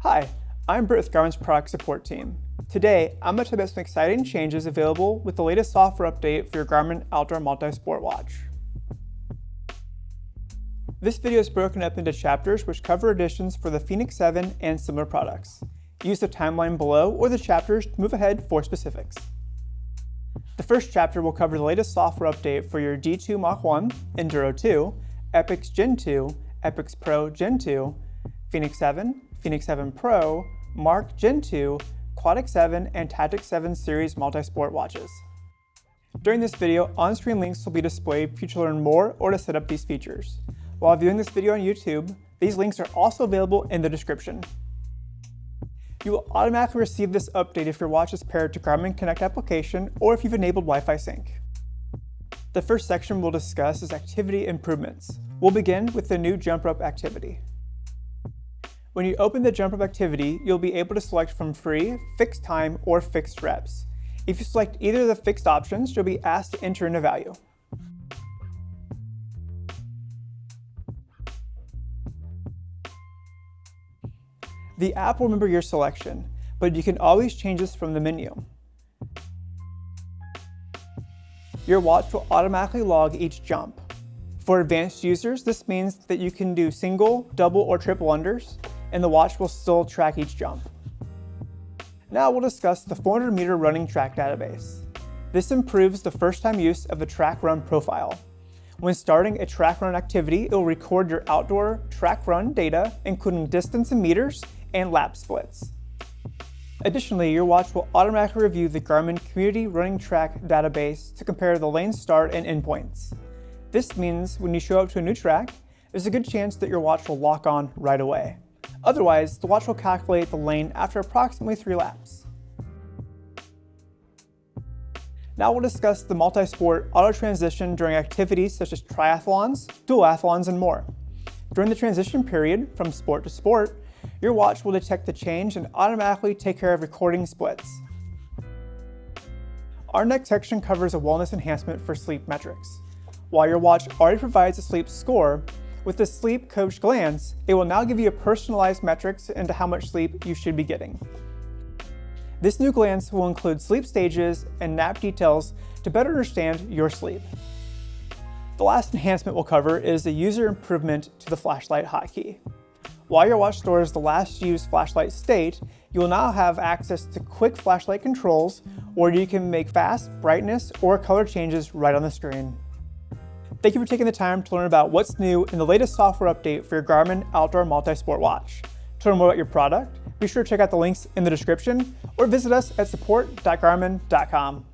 Hi, I'm Britt with Garmin's product support team. Today, I'm going to tell you about some exciting changes available with the latest software update for your Garmin Outdoor Multi-Sport Watch. This video is broken up into chapters which cover additions for the Fenix 7 and similar products. Use the timeline below or the chapters to move ahead for specifics. The first chapter will cover the latest software update for your D2 Mach 1, Enduro 2, Epix Gen 2, Epix Pro Gen 2, Fenix 7, Fenix 7 Pro, Mark Gen 2, Quadix 7, and Tactix 7 series multi-sport watches. During this video, on-screen links will be displayed for you to learn more or to set up these features. While viewing this video on YouTube, these links are also available in the description. You will automatically receive this update if your watch is paired to Garmin Connect application or if you've enabled Wi-Fi sync. The first section we'll discuss is activity improvements. We'll begin with the new jump rope activity. When you open the jump rope activity, you'll be able to select from free, fixed time, or fixed reps. If you select either of the fixed options, you'll be asked to enter in a value. The app will remember your selection, but you can always change this from the menu. Your watch will automatically log each jump. For advanced users, this means that you can do single, double, or triple unders, and the watch will still track each jump. Now we'll discuss the 400-meter running track database. This improves the first-time use of the track run profile. When starting a track run activity, it will record your outdoor track run data, including distance in meters and lap splits. Additionally, your watch will automatically review the Garmin Community Running Track database to compare the lane start and endpoints. This means when you show up to a new track, there's a good chance that your watch will lock on right away. Otherwise, the watch will calculate the lane after approximately 3 laps. Now we'll discuss the multi-sport auto transition during activities such as triathlons, duathlons, and more. During the transition period from sport to sport, your watch will detect the change and automatically take care of recording splits. Our next section covers a wellness enhancement for sleep metrics. While your watch already provides a sleep score, with the Sleep Coach Glance, it will now give you a personalized metrics into how much sleep you should be getting. This new glance will include sleep stages and nap details to better understand your sleep. The last enhancement we'll cover is the user improvement to the flashlight hotkey. While your watch stores the last used flashlight state, you will now have access to quick flashlight controls, where you can make fast brightness or color changes right on the screen. Thank you for taking the time to learn about what's new in the latest software update for your Garmin Outdoor Multi-Sport Watch. To learn more about your product, be sure to check out the links in the description or visit us at support.garmin.com.